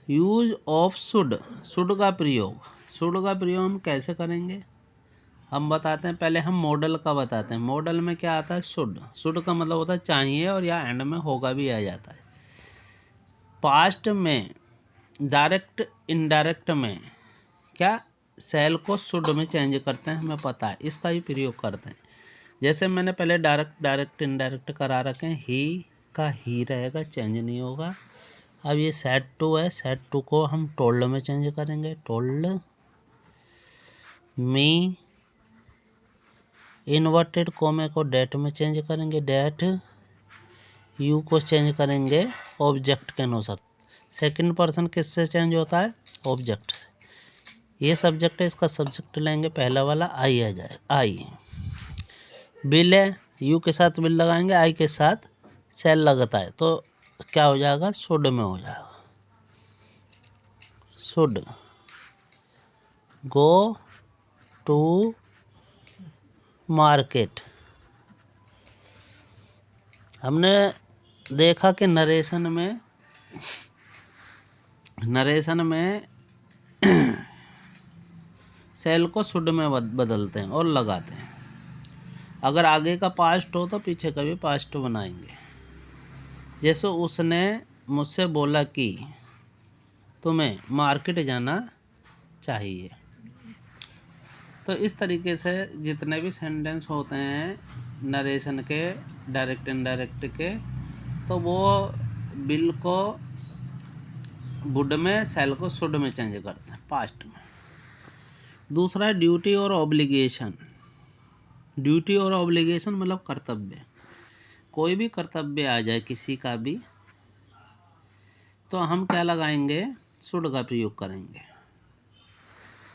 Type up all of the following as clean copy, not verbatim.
Use of should, should का प्रयोग, should का प्रयोग हम कैसे करेंगे हम बताते हैं। पहले हम मॉडल का बताते हैं। मॉडल में क्या आता है, शुड, शुड का मतलब होता है चाहिए, और या एंड में होगा भी आ जाता है। पास्ट में डायरेक्ट इनडायरेक्ट में क्या सेल को शुड में चेंज करते हैं, हमें पता है, इसका ही प्रयोग करते हैं। जैसे मैंने पहले डायरेक्ट इनडायरेक्ट करा रखे हैं, ही का ही रहेगा, चेंज नहीं होगा। अब ये सेड टू है, सेड टू को हम टोल्ड में चेंज करेंगे, टोल्ड मी। इन्वर्टेड कोमे को डेट में चेंज करेंगे, डेट। यू को चेंज करेंगे ऑब्जेक्ट के अनुसार। सेकंड पर्सन किससे चेंज होता है, ऑब्जेक्ट से। ये सब्जेक्ट है, इसका सब्जेक्ट लेंगे पहला वाला, आई आ जाए, आई। बिल है, यू के साथ बिल लगाएंगे, आई के साथ सेल लगता है, तो क्या हो जाएगा, शुड में हो जाएगा। Should go to market. हमने देखा कि नरेशन में सेल को शुड में बदलते हैं और लगाते हैं। अगर आगे का पास्ट हो तो पीछे का भी पास्ट बनाएंगे। जैसे उसने मुझसे बोला कि तुम्हें मार्केट जाना चाहिए। तो इस तरीके से जितने भी सेंटेंस होते हैं नरेशन के, डायरेक्ट इनडायरेक्ट के, तो वो बिल को वुड में, सेल को शुड में चेंज करते हैं पास्ट में। दूसरा है ड्यूटी और ऑब्लिगेशन। ड्यूटी और ऑब्लिगेशन मतलब कर्तव्य। कोई भी कर्तव्य आ जाए किसी का भी, तो हम क्या लगाएंगे, शुड का प्रयोग करेंगे।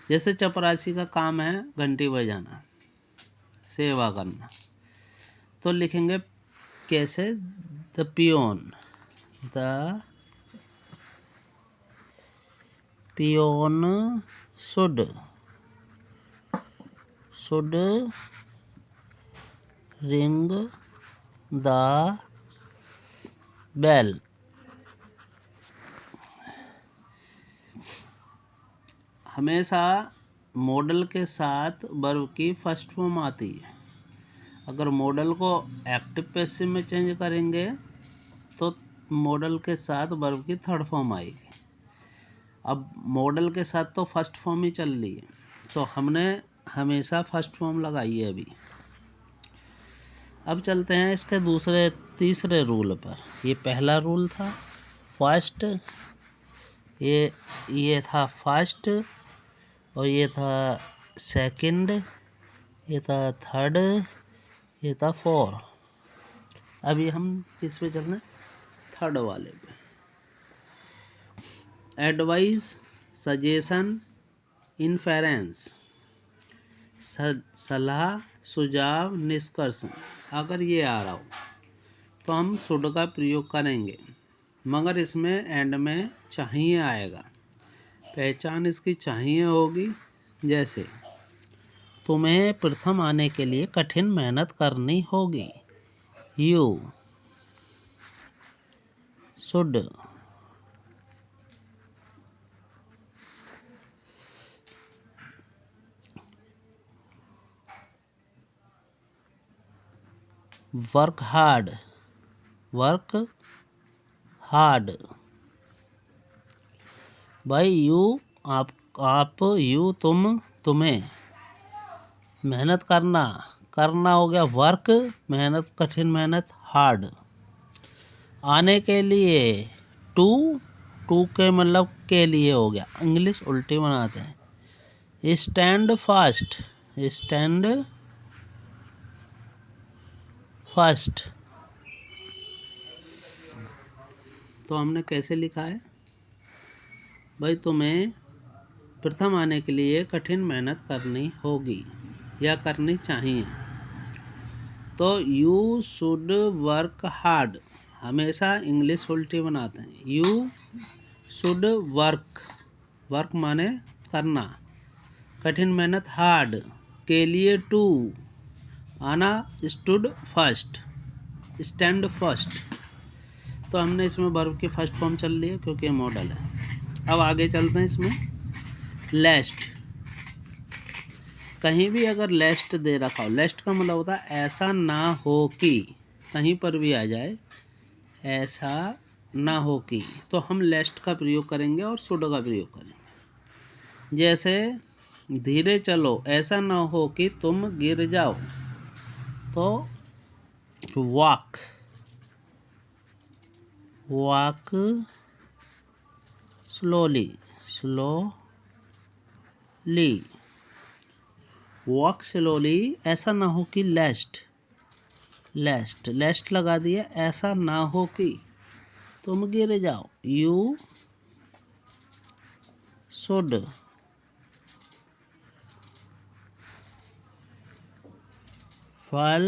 जैसे चपरासी का काम है घंटी बजाना, सेवा करना, तो लिखेंगे कैसे, the peon should ring the bell. हमेशा मॉडल के साथ वर्ब की फर्स्ट फॉर्म आती है। अगर मॉडल को एक्टिव पैसिव में चेंज करेंगे तो मॉडल के साथ वर्ब की थर्ड फॉर्म आएगी। अब मॉडल के साथ तो फर्स्ट फॉर्म ही चल रही है, तो हमने हमेशा फर्स्ट फॉर्म लगाई है अभी। अब चलते हैं इसके तीसरे रूल पर। ये पहला रूल था फर्स्ट, ये था फर्स्ट, और ये था सेकंड, ये था थर्ड, ये था फोर। अभी हम किस पे चल रहे हैं, थर्ड वाले पे। एडवाइस, सजेशन, इन्फेरेंस, सलाह, सुझाव, निष्कर्ष। अगर ये आ रहा हो तो हम शुड का प्रयोग करेंगे, मगर इसमें एंड में चाहिए आएगा। पहचान इसकी चाहिए होगी। जैसे तुम्हें प्रथम आने के लिए कठिन मेहनत करनी होगी, यू शुड वर्क हार्ड, भाई यू आप यू तुम्हें मेहनत करना हो गया वर्क, मेहनत, कठिन मेहनत, हार्ड। आने के लिए टू के मतलब के लिए हो गया, इंग्लिश उल्टी बनाते हैं। स्टैंड फास्ट, तो हमने कैसे लिखा है, भाई तुम्हें प्रथम आने के लिए कठिन मेहनत करनी होगी या करनी चाहिए। तो यू शुड वर्क हार्ड, हमेशा इंग्लिश उल्टी बनाते हैं। यू शुड वर्क माने करना, कठिन मेहनत हार्ड, के लिए टू, आना स्टूड फर्स्ट, स्टैंड फर्स्ट। तो हमने इसमें वर्ब की फर्स्ट फॉर्म चल रही है क्योंकि ये मॉडल है। अब आगे चलते हैं इसमें। लेस्ट, कहीं भी अगर लेस्ट दे रखा हो, लेस्ट का मतलब होता है ऐसा ना हो कि, कहीं पर भी आ जाए ऐसा ना हो कि, तो हम लेस्ट का प्रयोग करेंगे और शुड का प्रयोग करेंगे। जैसे धीरे चलो, ऐसा ना हो कि तुम गिर जाओ, तो walk, walk slowly, slowly, walk slowly. ऐसा ना हो कि लेस्ट, लेस्ट, लेस्ट लगा दिया, ऐसा ना हो कि तुम गिर जाओ, यू शुड fall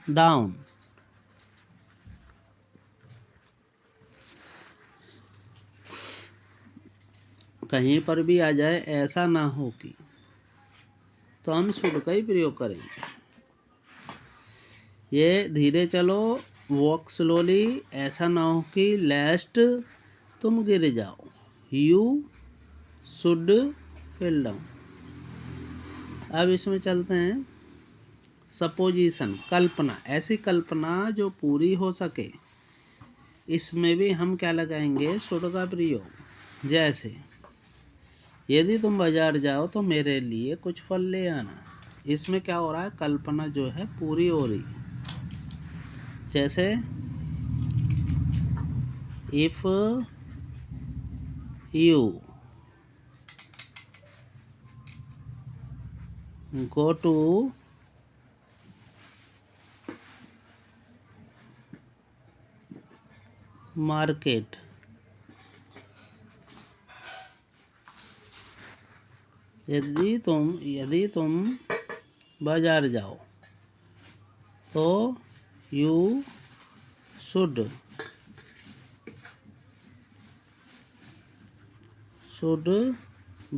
डाउन। कहीं पर भी आ जाए ऐसा ना हो कि, तो हम शुड का ही प्रयोग करेंगे। ये धीरे चलो, वॉक स्लोली, ऐसा ना हो कि लेस्ट तुम गिर जाओ, यू शुड फॉल डाउन। अब इसमें चलते हैं सपोजिशन, कल्पना, ऐसी कल्पना जो पूरी हो सके, इसमें भी हम क्या लगाएंगे, शुड का प्रयोग। जैसे यदि तुम बाजार जाओ तो मेरे लिए कुछ फल ले आना। इसमें क्या हो रहा है, कल्पना जो है पूरी हो रही है। जैसे if you go to market, यदि तुम बाजार जाओ, तो you should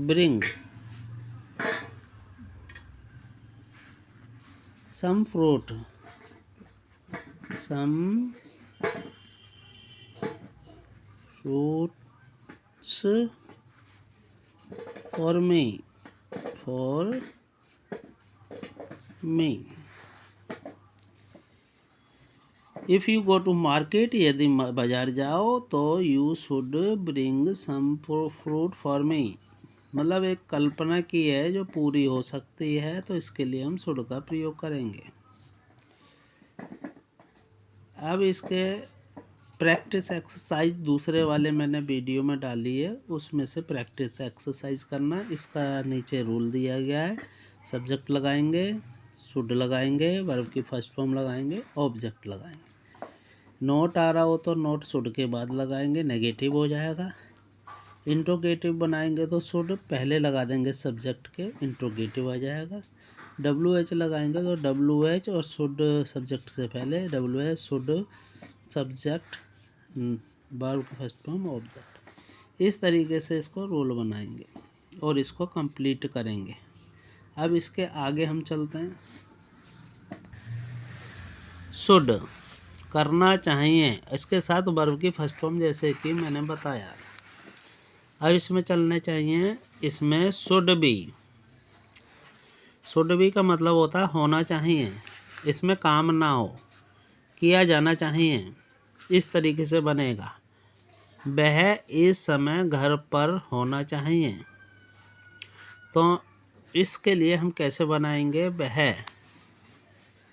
bring some fruits for me. If you go to market, यदि बाजार जाओ तो you should bring some fruit for me। मतलब एक कल्पना की है जो पूरी हो सकती है, तो इसके लिए हम should का प्रयोग करेंगे। अब इसके प्रैक्टिस एक्सरसाइज दूसरे वाले मैंने वीडियो में डाली है, उसमें से प्रैक्टिस एक्सरसाइज करना। इसका नीचे रूल दिया गया है, सब्जेक्ट लगाएंगे, शुड लगाएंगे, वर्ब की फर्स्ट फॉर्म लगाएंगे, ऑब्जेक्ट लगाएंगे। नोट आ रहा हो तो नोट शुड के बाद लगाएंगे, नेगेटिव हो जाएगा। इंट्रोगेटिव बनाएंगे तो शुड पहले लगा देंगे सब्जेक्ट के, इंट्रोगेटिव आ जाएगा। WH लगाएंगे तो WH और शुड सब्जेक्ट से पहले, WH शुड सब्जेक्ट, वर्ब का फर्स्ट फॉर्म, ऑब्जेक्ट। इस तरीके से इसको रूल बनाएंगे और इसको कंप्लीट करेंगे। अब इसके आगे हम चलते हैं। शुड करना चाहिए, इसके साथ वर्ब की फर्स्ट फॉर्म जैसे कि मैंने बताया। अब इसमें चलने चाहिए, इसमें शुड बी। शुड बी का मतलब होता है होना चाहिए, इसमें काम ना हो, किया जाना चाहिए। इस तरीके से बनेगा, वह इस समय घर पर होना चाहिए। तो इसके लिए हम कैसे बनाएंगे, वह,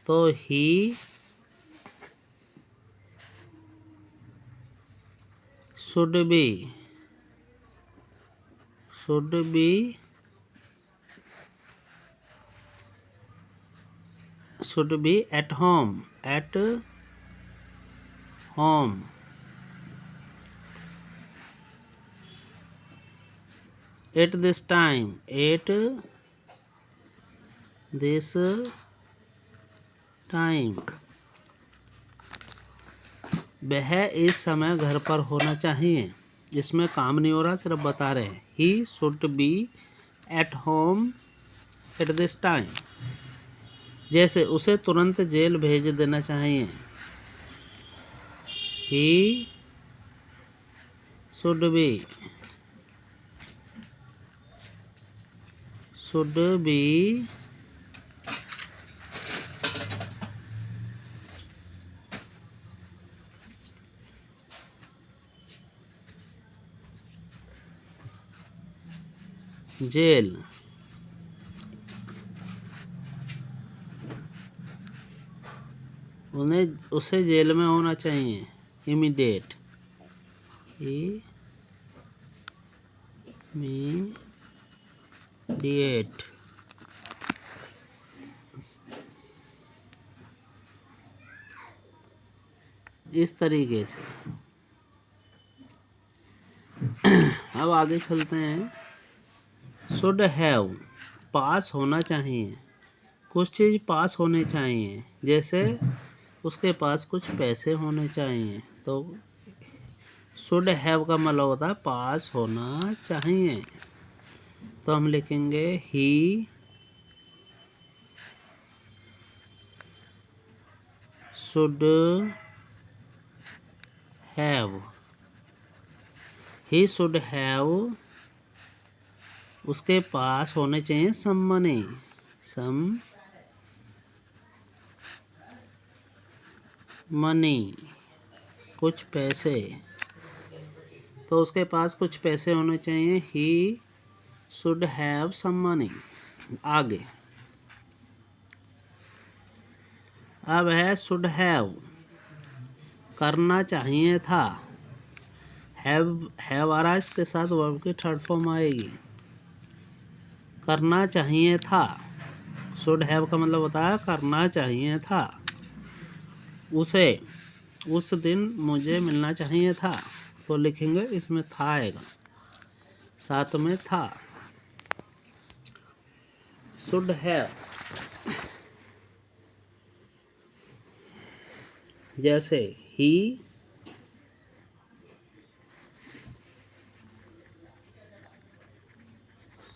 तो he should be at home, at this time, वह इस समय घर पर होना चाहिए। इसमें काम नहीं हो रहा, सिर्फ बता रहे हैं। He should be at home at this time. जैसे उसे तुरंत जेल भेज देना चाहिए, he should be should be jail, उसे जेल में होना चाहिए। इमीडिएट, इमीडिएट, इस तरीके से। अब आगे चलते हैं। शुड हैव, पास होना चाहिए। कुछ चीज़ पास होने चाहिए, जैसे उसके पास कुछ पैसे होने चाहिए, तो शुड हैव का मतलब होता है पास होना चाहिए। तो हम लिखेंगे he should have, he should have, उसके पास होने चाहिए सम मनी, सम मनी, कुछ पैसे। तो उसके पास कुछ पैसे होने चाहिए। He should have some money. आगे अब है शुड हैव, करना चाहिए था। हैव आ रहा है, इसके साथ वर्ब की थर्ड फॉर्म आएगी। करना चाहिए था, शुड हैव का मतलब होता है करना चाहिए था। उसे, उस दिन मुझे मिलना चाहिए था, तो लिखेंगे इसमें था आएगा, साथ में था। शुड हैव, जैसे ही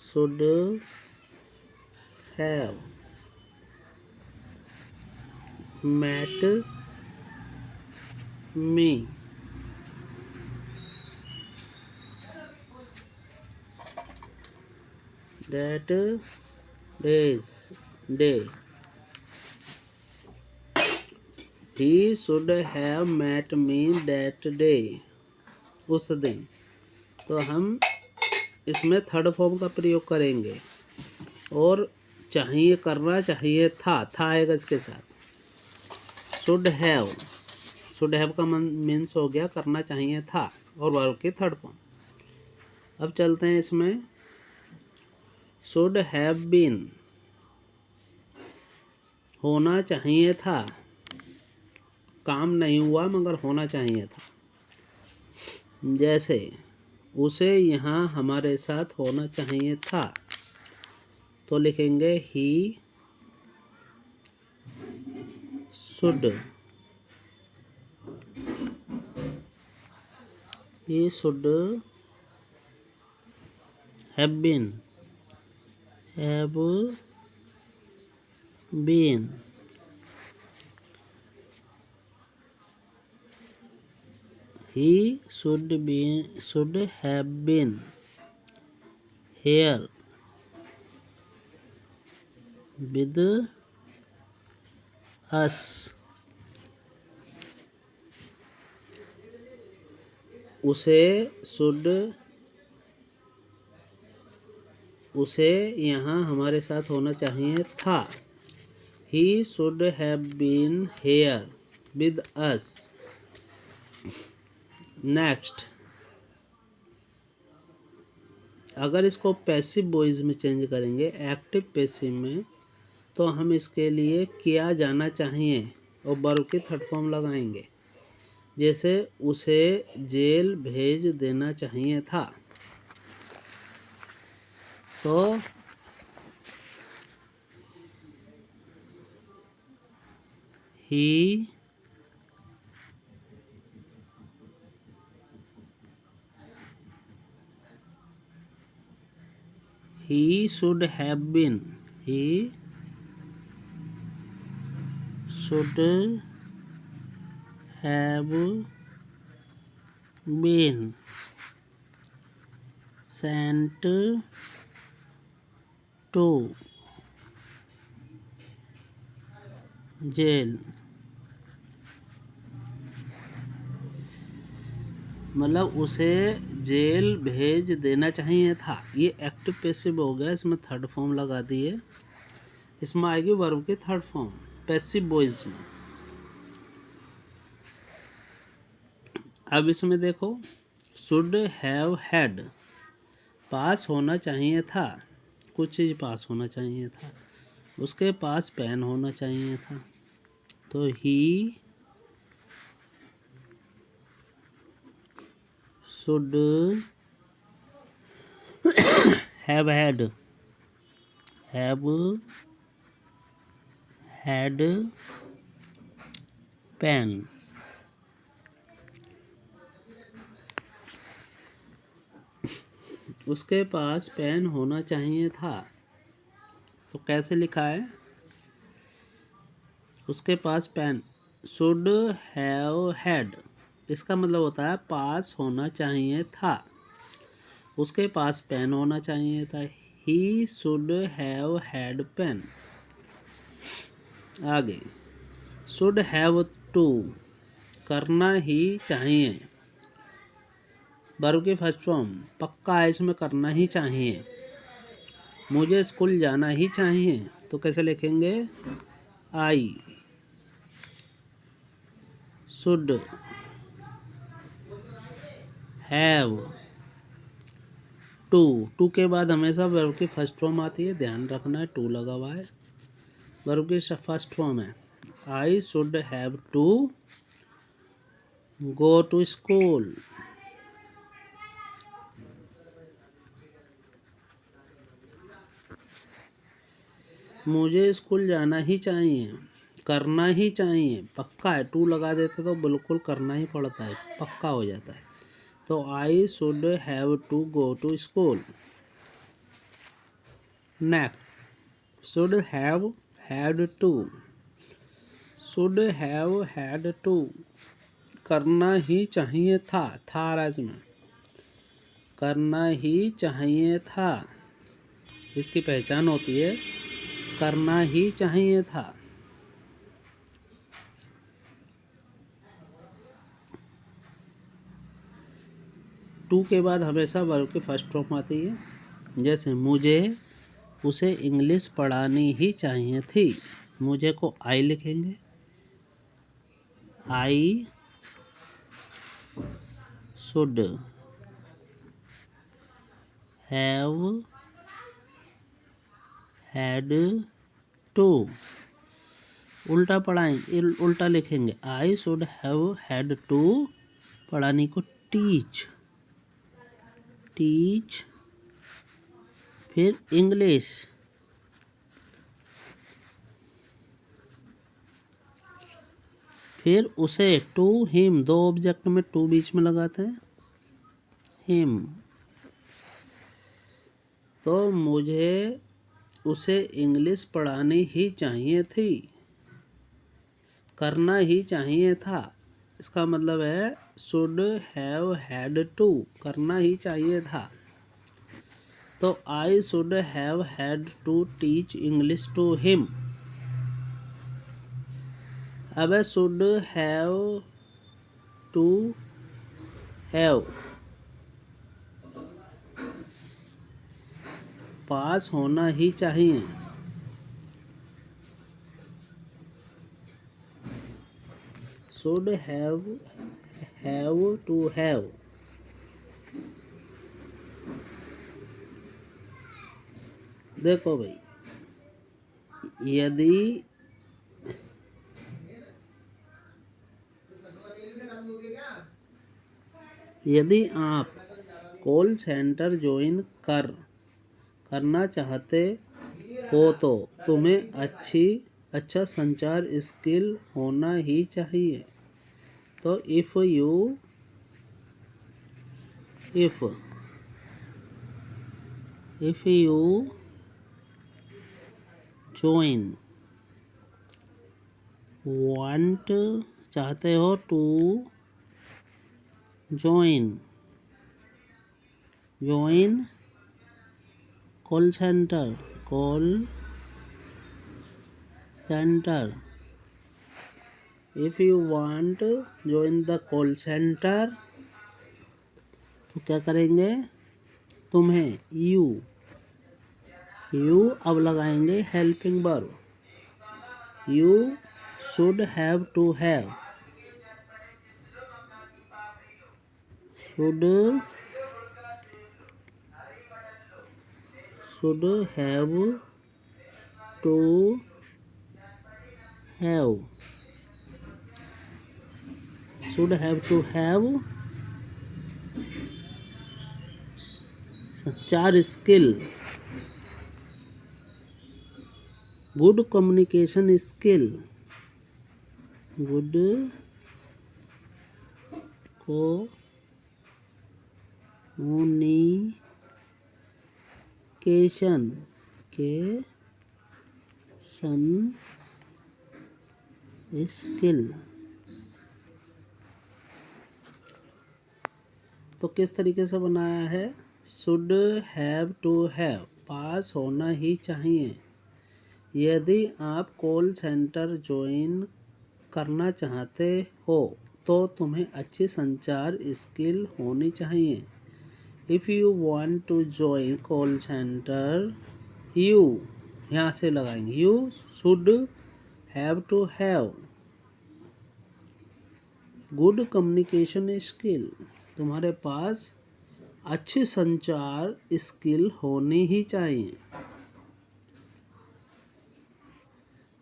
should have met me, that day. He should have met me that day, उस दिन। तो हम इसमें थर्ड फॉर्म का प्रयोग करेंगे। और चाहिए, करना चाहिए था आएगा इसके साथ। शुड हैव का मीन्स हो गया करना चाहिए था, और वर्ब की थर्ड फॉर्म। अब चलते हैं इसमें। शुड हैव बीन, होना चाहिए था, काम नहीं हुआ मगर होना चाहिए था। जैसे उसे यहाँ हमारे साथ होना चाहिए था, तो लिखेंगे he should have been he should have been here with us. उसे यहाँ हमारे साथ होना चाहिए था। He should have been here with us. Next, अगर इसको पैसिव वॉइस में चेंज करेंगे एक्टिव पैसिव में, तो हम इसके लिए किया जाना चाहिए और वर्ब की थर्ड फॉर्म लगाएंगे। जैसे उसे जेल भेज देना चाहिए था, तो he should have been sent to jail, मतलब उसे जेल भेज देना चाहिए था। ये एक्टिव पैसिव हो गया, इसमें थर्ड फॉर्म लगा दिए। इसमें आएगी वर्ब की थर्ड फॉर्म पैसिव वॉइस में। अब इसमें देखो, शुड हैव हैड, पास होना चाहिए था, कुछ चीज़ पास होना चाहिए था, उसके पास पेन होना चाहिए था, तो he should have had pen. उसके पास पेन होना चाहिए था, तो कैसे लिखा है? उसके पास पेन, शुड हैव हैड, इसका मतलब होता है पास होना चाहिए था, उसके पास पेन होना चाहिए था। He should have had pen. आगे, शुड हैव टू, करना ही चाहिए, वर्ब की फर्स्ट फॉर्म, पक्का है इसमें करना ही चाहिए। मुझे स्कूल जाना ही चाहिए, तो कैसे लिखेंगे? आई शुड हैव टू के बाद हमेशा वर्ब की फर्स्ट फॉर्म आती है, ध्यान रखना है, टू लगा हुआ है, वर्ब की फर्स्ट फॉर्म है। I should have to go to school. मुझे स्कूल जाना ही चाहिए, करना ही चाहिए, पक्का है, टू लगा देते तो बिल्कुल करना ही पड़ता है, पक्का हो जाता है। तो I should have to go to school. Next, should have had to, should have had to, करना ही चाहिए था, राज में करना ही चाहिए था, इसकी पहचान होती है, करना ही चाहिए था। टू के बाद हमेशा वर्ब की फर्स्ट फॉर्म आती है, जैसे मुझे उसे इंग्लिश पढ़ानी ही चाहिए थी, मुझे को आई लिखेंगे, I should have had to, उल्टा पढ़ाएंगे, उल्टा लिखेंगे, I should have had to, पढ़ानी को टीच, फिर इंग्लिश, फिर उसे टू हिम, दो ऑब्जेक्ट में टू बीच में लगाते हैं, हिम, तो मुझे उसे इंग्लिश पढ़ानी ही चाहिए थी, करना ही चाहिए था, इसका मतलब है शुड हैव हैड टू, करना ही चाहिए था। तो I should have had to teach English to him. अब शुड हैव टू हैव, पास होना ही चाहिए, शुड हैव टू हैव। देखो भाई, यदि आप कॉल सेंटर ज्वाइन करना चाहते हो तो तुम्हें अच्छा संचार स्किल होना ही चाहिए। तो इफ यू ज्वाइन, वांट, चाहते हो, to join call call center. If you want to join the call center, तो क्या करेंगे? तुम्हें यू अब लगाएंगे helping verb. You should have to have. Should have to have. Should have to have 4 skill. Good communication skill. Good communication skill. तो किस तरीके से बनाया है? शुड हैव टू हैव पास होना ही चाहिए. यदि आप कॉल सेंटर ज्वाइन करना चाहते हो तो तुम्हें अच्छी संचार स्किल होनी चाहिए. If you want to join call centre, you यहाँ से लगाएंगे. You should have to have good communication skill. तुम्हारे पास अच्छी संचार स्किल होनी ही चाहिए.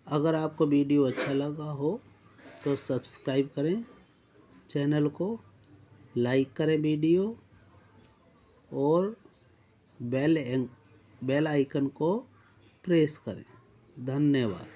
अगर आपको वीडियो अच्छा लगा हो तो सब्सक्राइब करें चैनल को, लाइक करें वीडियो और बेल आइकन को प्रेस करें. धन्यवाद.